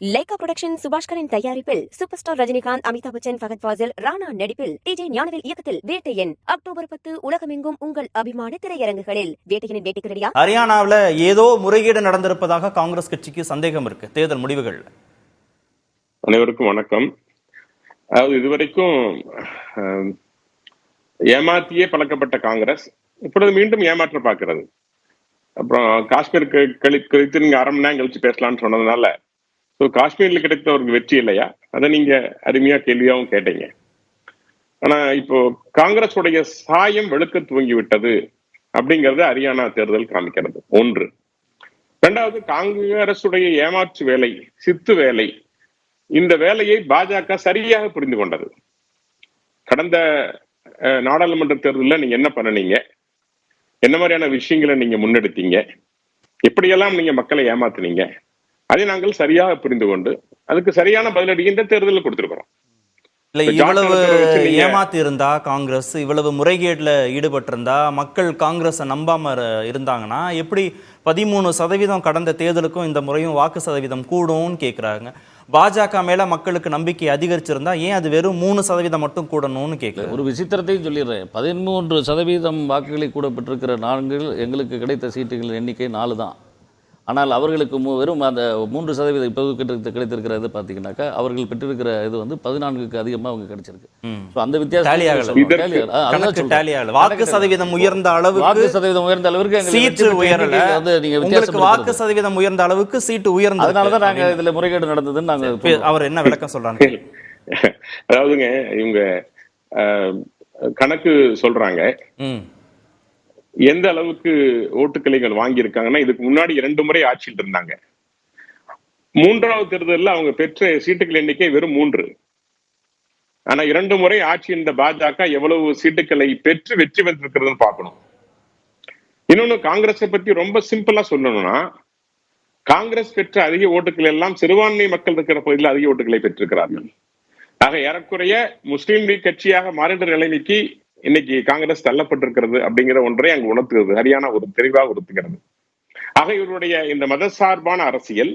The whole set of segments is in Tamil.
லைகா புரொடக்ஷன் சுபாஷ்கரின் தயாரிப்பில் சூப்பர் ஸ்டார் ரஜினிகாந்த், அமிதாப் பச்சன், ஃபகத் ஃபாசில், ராணா நடிப்பில் டிஜே ஞானவேல் இயக்கத்தில் வேட்டையன் அக்டோபர் 10 உலகமெங்கும் உங்கள் அபிமான திரையரங்குகளில். வேட்டையனின் வேட்டைக்கு ரெடியா? ஹரியானாவில் ஏதோ முறைகேடு நடந்திருப்பதாக காங்கிரஸ் கட்சிக்கு சந்தேகம் இருக்கு தேர்தல் முடிவுகள். அனைவருக்கும் வணக்கம். அதாவது இதுவரைக்கும் ஏமாத்தியே பழக்கப்பட்ட காங்கிரஸ் இப்பொழுது மீண்டும் ஏமாற்ற பார்க்கிறது. அப்புறம் காஷ்மீர் குறித்து நீங்க 1/2 மணி நேரம் கழிச்சு பேசலாம்னு சொன்னதுனால காஷ்மீர்ல கிடைத்த ஒரு வெற்றி இல்லையா, அதை நீங்க அருமையா கேள்வியாவும் கேட்டீங்க. ஆனா இப்போ காங்கிரஸ் உடைய சாயம் வெளுக்க துவங்கி விட்டது அப்படிங்கறது ஹரியானா தேர்தல் காமிக்கிறது. ஒன்று. இரண்டாவது, காங்கிரஸ் உடைய ஏமாற்று வேலை, சித்து வேலை, இந்த வேலையை பாஜக சரியாக புரிந்து கொண்டது. கடந்த நாடாளுமன்ற தேர்தலில் நீங்க என்ன பண்ணனீங்க, என்ன மாதிரியான விஷயங்களை நீங்க முன்னெடுத்தீங்க, எப்படியெல்லாம் நீங்க மக்களை ஏமாத்துனீங்க, அதை நாங்கள் சரியாக புரிந்து கொண்டு அதுக்கு சரியான பதிலடி இந்த தேர்தலில் கொடுத்திருக்கிறோம். இல்ல, இவ்வளவு ஏமாத்தி இருந்தா காங்கிரஸ், இவ்வளவு முறைகேடுல ஈடுபட்டிருந்தா, மக்கள் காங்கிரஸ நம்பாம இருந்தாங்கன்னா எப்படி 13% கடந்த தேர்தலுக்கும் இந்த முறையும் வாக்கு சதவீதம் கூடும்னு கேட்கிறாங்க. பாஜக மேல மக்களுக்கு நம்பிக்கை அதிகரிச்சிருந்தா ஏன் அது வெறும் 3% மட்டும் கூடணும்னு கேட்கல. ஒரு விசித்திரத்தையும் சொல்லிடுறேன். 13% வாக்குகளை கூட பெற்றிருக்கிற நாங்கள், எங்களுக்கு கிடைத்த சீட்டுகள் எண்ணிக்கை 4 தான். ஆனால் அவர்களுக்கு வெறும் அந்த 3% இப்போது கிடைத்திருக்கிறது பார்த்தீங்கன்னாக்கா, அவர்கள் பெற்றிருக்கிற இது வந்து 14க்கு அதிகமாக அவங்க கிடைச்சிருக்கு. அந்த வித்தியாசம் வாக்கு சதவீதம் உயர்ந்த அளவுக்கு சீட்டு உயரல, வாக்கு சதவீதம் உயர்ந்த அளவுக்கு சீட்டு உயர்ந்த, அதனாலதான் நாங்க இதுல முறைகேடு நடந்ததுன்னு நாங்க. அவர் என்ன விளக்கம் சொல்றாங்க? அதாவதுங்க, இவங்க கணக்கு சொல்றாங்க எந்த அளவுக்கு ஓட்டுக்களை வாங்கியிருக்காங்கன்னா, இதுக்கு முன்னாடி 2 முறை ஆட்சியில் இருந்தாங்க. 3வது தேர்தலில் அவங்க பெற்ற சீட்டுகள் எண்ணிக்கை வெறும் 3. ஆனா 2 முறை ஆட்சி இருந்த பாஜக எவ்வளவு சீட்டுகளை பெற்று வெற்றி பெற்றிருக்கிறதுன்னு பார்க்கணும். இன்னொன்னு, காங்கிரஸை பத்தி ரொம்ப சிம்பிளா சொல்லணும்னா, காங்கிரஸ் பெற்ற அதிக ஓட்டுகள் எல்லாம் சிறுபான்மை மக்கள் இருக்கிற பகுதியில் அதிக ஓட்டுகளை பெற்றிருக்கிறார்கள். ஆக ஏறக்குறைய முஸ்லீம் லீக் கட்சியாக மாறின்ற நிலைமைக்கு இன்னைக்கு காங்கிரஸ் தள்ளப்பட்டிருக்கிறது அப்படிங்கிற ஒன்றை அங்கு உணர்த்துகிறது. ஹரியானா ஒரு தெளிவாக உணர்த்துகிறது. ஆக இவருடைய இந்த மதசார்பான அரசியல்,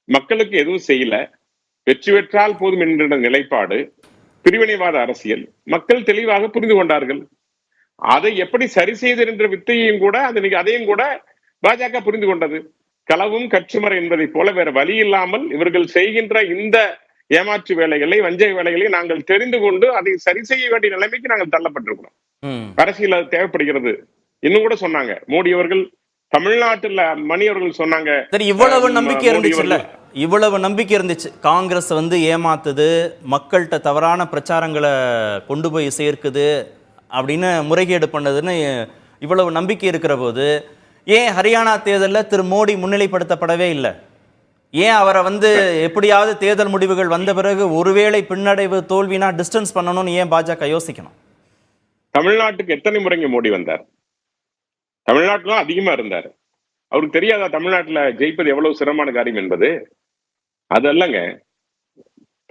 மக்களுக்கு எதுவும் செய்யல, வெற்றி பெற்றால் போதும் என்கிற நிலைப்பாடு, பிரிவினைவாத அரசியல் மக்கள் தெளிவாக புரிந்து கொண்டார்கள். அதை எப்படி சரி செய்து என்ற வித்தையையும் கூட அதையும் கூட பாஜக புரிந்து கொண்டது. களவும் கற்றுமறை என்பதை போல வேற வழி இல்லாமல் இவர்கள் செய்கின்ற இந்த ஏமாற்று வேலைகளை, வஞ்ச வேலைகளை நாங்கள் தெரிந்து கொண்டு அதை சரி செய்ய வேண்டிய நிலைமைக்கு நாங்கள் தள்ளப்பட்டிருக்கிறோம். அரசியல் அது தேவைப்படுகிறது. இன்னும் கூட சொன்னாங்க மோடி அவர்கள், தமிழ்நாட்டுல மணி அவர்கள் சொன்னாங்க, இவ்வளவு நம்பிக்கை இருந்துச்சுல்ல, இவ்வளவு நம்பிக்கை இருந்துச்சு, காங்கிரஸ் வந்து ஏமாத்துது, மக்கள்கிட்ட தவறான பிரச்சாரங்களை கொண்டு போய் சேர்க்குது அப்படின்னு, முறைகேடு பண்ணதுன்னு இவ்வளவு நம்பிக்கை இருக்கிற போது ஏன் ஹரியானா தேர்தலில் திரு மோடி முன்னிலைப்படுத்தப்படவே இல்லை? ஏன் அவரை வந்து எப்படியாவது தேர்தல் முடிவுகள் வந்த பிறகு ஒருவேளை பின்னடைவு தோல்வினா டிஸ்டன்ஸ் பண்ணணும்னு ஏன் பாஜக யோசிக்கணும்? தமிழ்நாட்டுக்கு எத்தனை முறைங்க மோடி வந்தார்? தமிழ்நாட்டுல அதிகமா இருந்தார். அவருக்கு தெரியாதா தமிழ்நாட்டுல ஜெயிப்பது எவ்வளவு சிரமமான காரியம் என்பது? அதல்லங்க,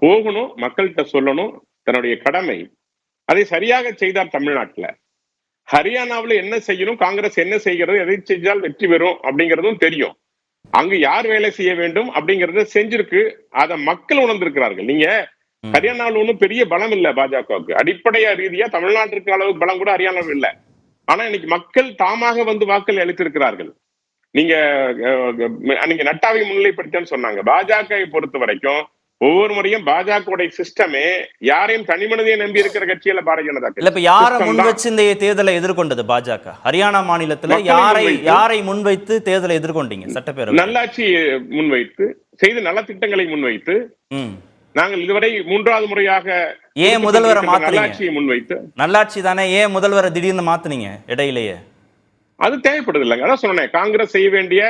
போகணும், மக்கள்கிட்ட சொல்லணும், தன்னுடைய கடமை, அதை சரியாக செய்தார் தமிழ்நாட்டுல. ஹரியானாவில் என்ன செய்யணும், காங்கிரஸ் என்ன செய்கிறது, எதை செஞ்சால் வெற்றி பெறும் அப்படிங்கிறதும் தெரியும். அங்கு யார் வேலை செய்ய வேண்டும் அப்படிங்கறத செஞ்சிருக்கு. அதை மக்கள் உணர்ந்திருக்கிறார்கள். நீங்க ஹரியானாவில் ஒன்றும் பெரிய பலம் இல்ல பாஜகவுக்கு, அடிப்படையா ரீதியா தமிழ்நாட்டிற்கு அளவுக்கு பலம் கூட ஹரியானாவில் இல்ல. ஆனா இன்னைக்கு மக்கள் தாமாக வந்து வாக்கள் அளித்திருக்கிறார்கள். நீங்க நட்டாவை முன்னிலைப்படுத்தன்னு சொன்னாங்க. பாஜகவை பொறுத்த வரைக்கும் ஒவ்வொரு முறையும் பாஜக சிஸ்டமே யாரையும் தனிமனிதையை நம்பி இருக்கிற கட்சியில பாரதிய ஜனதா கட்சி. இப்ப யாரை முன்வச்சு இந்த தேர்தலை எதிர்கொண்டது பாஜக? ஹரியானா மாநிலத்துல யாரை முன்வைத்து தேர்தலை எதிர்கொண்டீங்க? சட்டப்பேரவை நல்லாட்சி முன்வைத்து, செய்த நல திட்டங்களை முன்வைத்து, நாங்கள் இதுவரை 3வது முறையாக ஏன் முதல்வரை நல்லாட்சியை முன்வைத்து, நல்லாட்சி தானே, ஏன் முதல்வரை திடீர்னு மாத்துனீங்க இடையிலேயே? அது தேவைப்படுது இல்லைங்க. அதான் சொன்னேன், காங்கிரஸ் செய்ய வேண்டிய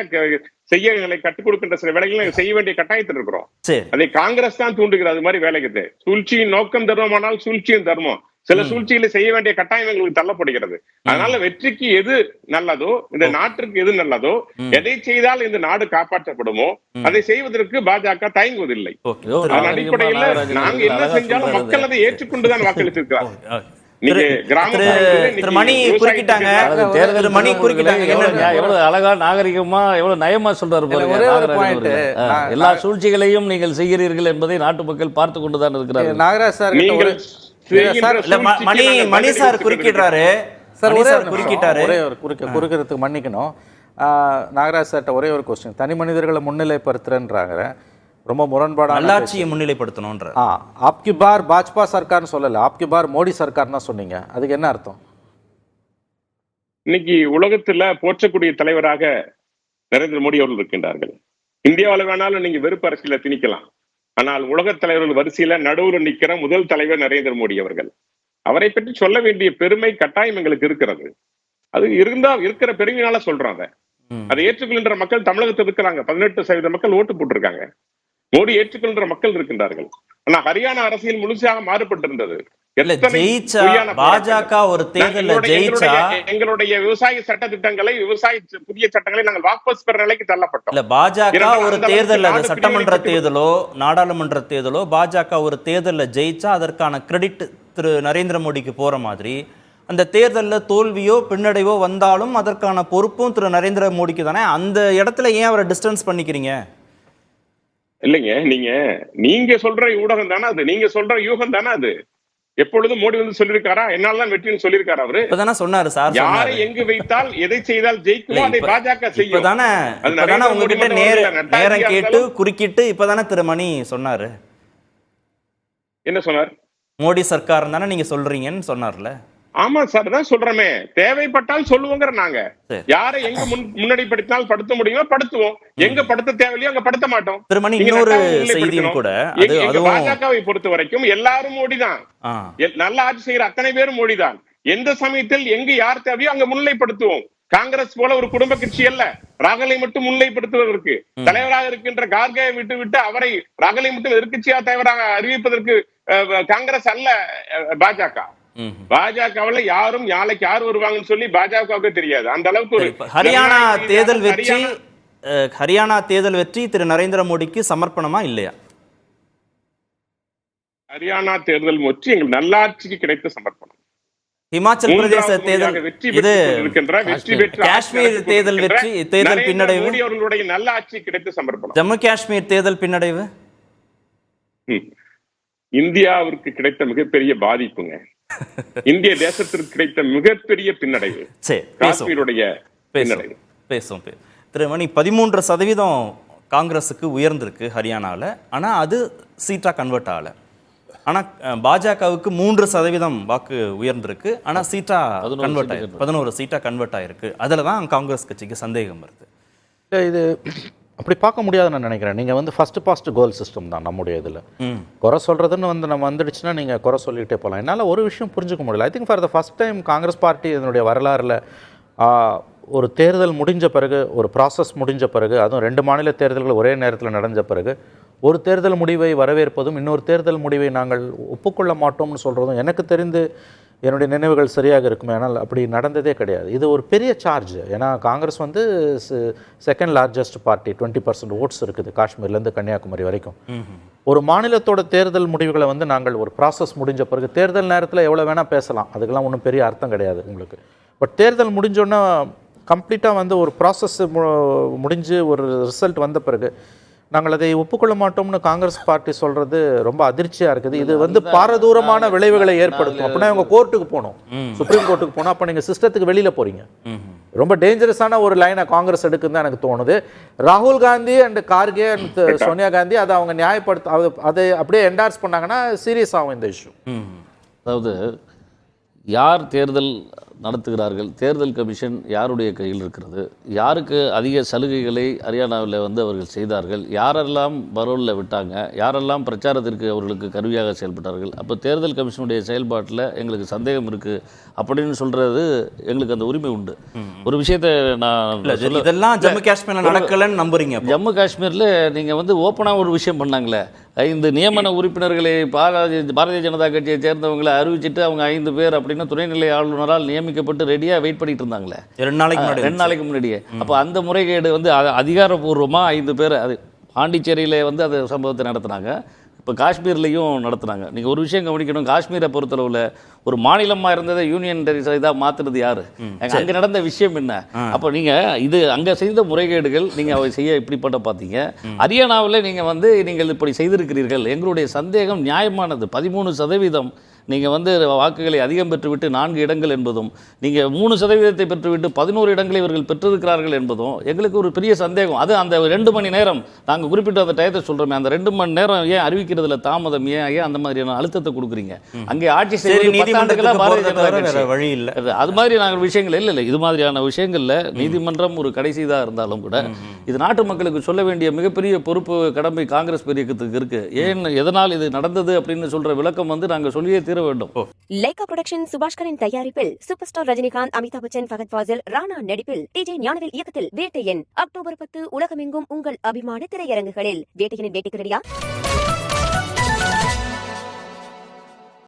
கட்டுக் கொடுக்கின்ற சில வேலைகளை செய்ய வேண்டிய கட்டாயத்தில் இருக்கிறோம். அதை காங்கிரஸ் தான் தூண்டுகிறது. அது மாதிரி வேலைக்கு சூழ்ச்சியின் நோக்கம் தர்மமானால் சூழ்ச்சியும் தர்மம். சில சூழ்ச்சிகளை செய்ய வேண்டிய கட்டாயம் எங்களுக்கு தள்ளப்படுகிறது. அதனால வெற்றிக்கு எது நல்லதோ, இந்த நாட்டிற்கு எது நல்லதோ, எதை செய்தால் இந்த நாடு காப்பாற்றப்படுமோ அதை செய்வதற்கு பாஜக தயங்குவதில்லை. அதன் அடிப்படையில் நாங்க என்ன செஞ்சாலும் மக்கள் அதை ஏற்றுக்கொண்டுதான் வாக்களித்திருக்கிறார். நீங்க திரு மணி குறுக்கிட்டாங்க. திரு மணி குறுக்கிட்டாங்க. எவ்வளவு அழகா நாகரிகமா எவ்வளவு நயமா சொல்றாரு பாருங்க. ஒரே ஒரு point. எல்லா சூழ்ச்சிகளையும் நீங்கள் செய்கிறீர்கள் என்பதை நாட்டு மக்கள் பார்த்து கொண்டுதான் இருக்கிறார்கள். நாகராஜ் சார் மணி சார் குறுக்கிடுறாரு. சார் ஒரே குறுக்கிட்டாரு. ஒரே ஒரு குறுக்கிறதுக்கு மன்னிக்கணும். நாகராஜ் சார்ட்ட ஒரே ஒரு கொஸ்டின். தனி மனிதர்களை முன்னிலைப்படுத்துறேன்றாங்க, ரொம்ப முரண்பாடான நல்லாட்சியை முன்னிலைப்படுத்தணும்ன்ற. ஆப்கி பார் பாஜ்பா சர்க்கார்னு சொல்லல, ஆப்கி பார் மோடி சர்க்கார்னா சொன்னீங்க. அதுக்கு என்ன அர்த்தம்? இன்னைக்கு உலகத்துல போற்றக்கூடிய தலைவராக நரேந்திர மோடி அவர்கள் இருக்கின்றார்கள். இந்தியாவில் வேணாலும் நீங்க வெறுப்பு அரசியல திணிக்கலாம், ஆனால் உலக தலைவர்கள் வரிசையில நடுவில் நிக்கிற முதல் தலைவர் நரேந்திர மோடி அவர்கள். அவரை பற்றி சொல்ல வேண்டிய பெருமை கட்டாயம் எங்களுக்கு இருக்கிறது. அது இருந்தா இருக்கிற பெருமையினால சொல்றாங்க. அதை ஏற்றுக்கொள்கின்ற மக்கள் தமிழகத்தில் இருக்கிறாங்க. 18% மக்கள் ஓட்டு போட்டிருக்காங்க. மோடி ஏற்றுக்கொள்கின்ற மக்கள் இருக்கின்றார்கள். ஆனா ஹரியானா அரசியல் முழுசாக மாறுபட்டிருந்தது. பாஜக ஒரு தேர்தலில் ஜெயிச்சா எங்களுடைய விவசாய சட்ட திட்டங்களை, விவசாய புதிய சட்டங்களை நாங்கள் வாபஸ் பெற நிலைக்கு தள்ளப்பட்டோம். இல்ல பாஜக ஒரு தேர்தலில், சட்டமன்ற தேர்தலோ நாடாளுமன்ற தேர்தலோ பாஜக ஒரு தேர்தலில் ஜெயிச்சா அதற்கான கிரெடிட் திரு நரேந்திர மோடிக்கு போற மாதிரி, அந்த தேர்தலில் தோல்வியோ பின்னடைவோ வந்தாலும் அதற்கான பொறுப்பும் திரு நரேந்திர மோடிக்கு தானே. அந்த இடத்துல ஏன் அவரை டிஸ்டன்ஸ் பண்ணிக்கிறீங்க? இல்லைங்க, நீங்க சொல்ற ஊடகம் தானே அது, நீங்க சொல்ற யூகம் தானே அது. எப்பொழுதும் மோடி வந்து சொல்லியிருக்காரா என்னால்தான் வெற்றின்னு சொல்லியிருக்காரு அவரு? இப்பதானே சொன்னாரு சார். யாரை எங்கு வைத்தால் எதை செய்தால் ஜெயிக்குமோ அதை பாஜக செய்யும். இப்பதானே உங்ககிட்ட நேரம் கேட்டு குறுக்கிட்டு இப்பதானே திரு மணி சொன்னாரு. என்ன சொன்னார்? மோடி சர்க்கார் தானே நீங்க சொல்றீங்கன்னு சொன்னார்ல. ஆமா சார், தான் சொல்றமே, தேவைப்பட்டால் சொல்லுவோங்கிற. நாங்க யாரை எங்க முன்னாடிப்படுத்தினால் படுத்த முடியுமோ படுத்துவோம், எங்க படுத்த தேவையில்லையோ அங்க படுத்த மாட்டோம். திருமணி இன்னொரு செய்தியும் கூட, பாஜகவை பொறுத்த வரைக்கும் எல்லாரும் மோடி தான். நல்ல ஆட்சி செய்யற அத்தனை பேரும் மோடி தான். எந்த சமயத்தில் எங்க யார் தேவையோ அங்க முன்னிலைப்படுத்துவோம். காங்கிரஸ் போல ஒரு குடும்ப கட்சி அல்ல ராகுலை மட்டும் முன்னிலைப்படுத்துவதற்கு. தலைவராக இருக்கின்ற கார்கே விட்டு அவரை ராகுலை மட்டும் எதிர்க்கட்சியா தலைவராக அறிவிப்பதற்கு காங்கிரஸ் அல்ல பாஜக. பாஜகவில் யாரும் நாளைக்கு யார் வருவாங்கன்னு சொல்லி பாஜகவுக்கு தெரியாது. அந்த அளவுக்கு ஒரு ஹரியானா தேர்தல் வெற்றி திரு நரேந்திர மோடிக்கு சமர்ப்பணமா இல்லையா? ஹரியானா தேர்தல் வெற்றி எங்கள் நல்லாட்சிக்கு கிடைத்த சமர்ப்பணம். இமாச்சல் பிரதேச தேர்தல் காஷ்மீர் தேர்தல் வெற்றி, தேர்தல் பின்னடைவு, மோடி அவர்களுடைய நல்லாட்சி கிடைத்த சமர்ப்பணம். ஜம்மு காஷ்மீர் தேர்தல் பின்னடைவு இந்தியாவிற்கு கிடைத்த மிகப்பெரிய பாதிப்புங்க. இந்திய தேசத்திற்கு கிடைத்த மிகப்பெரிய பின்னடைவு காஷ்மீருடைய பின்னடைவு. பேசும் திரு மணி, 13% காங்கிரஸுக்கு உயர்ந்திருக்கு ஹரியானாவில். ஆனால் அது சீட்டா கன்வெர்ட் ஆகலை. ஆனால் பாஜகவுக்கு 3% வாக்கு உயர்ந்திருக்கு. ஆனால் சீட்டா கன்வெர்ட் ஆயிருக்கு, 11 சீட்டா கன்வெர்ட் ஆயிருக்கு. அதில் தான் காங்கிரஸ் கட்சிக்கு சந்தேகம் வருது. இது அப்படி பார்க்க முடியாதுன்னு நான் நினைக்கிறேன். நீங்கள் வந்து ஃபஸ்ட்டு பாஸ்ட் கோல் சிஸ்டம் தான் நம்முடைய இதில். குறை சொல்கிறதுன்னு நம்ம வந்துடுச்சுன்னா நீங்கள் குறை சொல்லிகிட்டே போகலாம். என்னால் ஒரு விஷயம் புரிஞ்சுக்க முடியல. I think for the first time Congress party இதனுடைய வரலாறில் ஒரு தேர்தல் முடிஞ்ச பிறகு, ஒரு ப்ராசஸ் முடிஞ்ச பிறகு, அதுவும் 2 மாநில தேர்தல்கள் ஒரே நேரத்தில் நடந்த பிறகு, ஒரு தேர்தல் முடிவை வரவேற்பதும் இன்னொரு தேர்தல் முடிவை நாங்கள் ஒப்புக்கொள்ள மாட்டோம்னு சொல்கிறதும் எனக்கு தெரிந்து என்னுடைய நினைவுகள் சரியாக இருக்குமே. ஆனால் அப்படி நடந்ததே கிடையாது. இது ஒரு பெரிய சார்ஜ். ஏன்னா காங்கிரஸ் வந்து செகண்ட் லார்ஜஸ்ட் பார்ட்டி, 20% ஓட்ஸ் இருக்குது காஷ்மீர்லேருந்து கன்னியாகுமரி வரைக்கும். ஒரு மாநிலத்தோட தேர்தல் முடிவுகளை வந்து நாங்கள் ஒரு ப்ராசஸ் முடிஞ்ச பிறகு, தேர்தல் நேரத்தில் எவ்வளோ வேணால் பேசலாம், அதுக்கெல்லாம் ஒன்றும் பெரிய அர்த்தம் கிடையாது உங்களுக்கு. பட் தேர்தல் முடிஞ்சோன்னா கம்ப்ளீட்டாக வந்து ஒரு ப்ராசஸ் முடிஞ்சு ஒரு ரிசல்ட் வந்த பிறகு நாங்கள் அதை ஒப்புக்கொள்ள மாட்டோம்னு காங்கிரஸ் பார்ட்டி சொல்றது ரொம்ப அதிர்ச்சியா இருக்குது. இது வந்து பாரதூரமான விளைவுகளை ஏற்படுத்தும். அப்படின்னா இவங்க கோர்ட்டுக்கு போகணும், சுப்ரீம் கோர்ட்டுக்கு போனோம். அப்போ நீங்கள் சிஸ்டத்துக்கு வெளியில போறீங்க. ரொம்ப டேஞ்சரஸான ஒரு லைனை காங்கிரஸ் எடுக்குன்னு தான் எனக்கு தோணுது. ராகுல் காந்தி அண்ட் கார்கே அண்ட் சோனியா காந்தி அதை அவங்க நியாயப்படுத்த, அதை அப்படியே என்டார்ஸ் பண்ணாங்கன்னா சீரியஸ் ஆகும் இந்த இஷ்யூ. அதாவது யார் தேர்தல் நடத்துகிறார்கள், தேர்தல் கமிஷன் யாருடைய கையில் இருக்கிறது, யாருக்கு அதிக சலுகைகளை ஹரியானாவில் வந்து அவர்கள் செய்தார்கள், யாரெல்லாம் பரோலில் விட்டாங்க, யாரெல்லாம் பிரச்சாரத்திற்கு அவர்களுக்கு கருவியாக செயல்பட்டார்கள். அப்போ தேர்தல் கமிஷனுடைய செயல்பாட்டில் எங்களுக்கு சந்தேகம் இருக்குது அப்படின்னு சொல்கிறது எங்களுக்கு அந்த உரிமை உண்டு. ஒரு விஷயத்தை நான் இதெல்லாம் ஜம்மு காஷ்மீரில் நடக்கலன்னு நம்புறீங்க? ஜம்மு காஷ்மீரில் நீங்கள் வந்து ஓப்பனாக ஒரு விஷயம் பண்ணாங்களே, 5 நியமன உறுப்பினர்களை பாரதிய ஜனதா கட்சியை சேர்ந்தவங்களை அறிவிச்சிட்டு அவங்க 5 பேர் அப்படின்னு துணைநிலை ஆளுநரால் நியமிக்கப்பட்டு ரெடியாக வெயிட் பண்ணிட்டு இருந்தாங்களே 2 நாளைக்கு முன்னாடியே. அப்போ அந்த முறைகேடு வந்து அதிகாரப்பூர்வமாக 5 பேர், அது பாண்டிச்சேரியில் வந்து அது சம்பவத்தை நடத்தினாங்க. இப்போ காஷ்மீர்லேயும் நடத்துனாங்க. நீங்கள் ஒரு விஷயம் கவனிக்கணும், காஷ்மீரை பொறுத்தளவில் ஒரு மாநிலமாக இருந்ததை யூனியன் டெரிட்டரியாக மாற்றுறது யார்? அங்கே நடந்த விஷயம் என்ன? அப்போ நீங்கள் இது அங்கே செய்த முறைகேடுகள் நீங்கள் அவை செய்ய இப்படிப்பட்ட பார்த்தீங்க. ஹரியானாவில் நீங்கள் இப்படி செய்திருக்கிறீர்கள். எங்களுடைய சந்தேகம் நியாயமானது. 13% நீங்கள் வாக்குகளை அதிகம் பெற்றுவிட்டு 4 இடங்கள் என்பதும், நீங்கள் 3% பெற்றுவிட்டு 11 இடங்களை இவர்கள் பெற்றிருக்கிறார்கள் என்பதும் எங்களுக்கு ஒரு பெரிய சந்தேகம். அது அந்த 2 மணி நேரம் நாங்கள் குறிப்பிட்ட அந்த டயத்தை சொல்கிறோமே, அந்த 2 மணி நேரம் ஏன் அறிவிக்கிறதுல தாமதம், ஏன் அந்த மாதிரியான அழுத்தத்தை கொடுக்குறீங்க? அங்கே ஆட்சி செய்ய 10 ஆண்டுகளாக பாரதிய ஜனதா கட்சி வழி இல்லை. அது மாதிரி நாங்கள் விஷயங்கள் இல்லை. இது மாதிரியான விஷயங்களில் நீதிமன்றம் ஒரு கடைசி இதாக இருந்தாலும் கூட இது நாட்டு மக்களுக்கு சொல்ல வேண்டிய மிகப்பெரிய பொறுப்பு, கடமை காங்கிரஸ் இயக்கத்துக்கு இருக்கு. ஏன் எதனால் இது நடந்தது அப்படின்னு சொல்ற விளக்கம் நாங்கள் சொல்லியே தீர வேண்டும். லைகா புரொடக்ஷன் சுபாஷ்கரின் தயாரிப்பில் சூப்பர் ஸ்டார் ரஜினிகாந்த், அமிதாப் பச்சன், ஃபகத் ஃபாசில், ராணா நடிப்பில் டிஜே ஞானவேல் இயக்கத்தில் வேட்டையன் அக்டோபர் 10 உலகமெங்கும் உங்கள் அபிமான திரையரங்குகளில். வேட்டையனின் வேட்டைக்கு ரெடியா?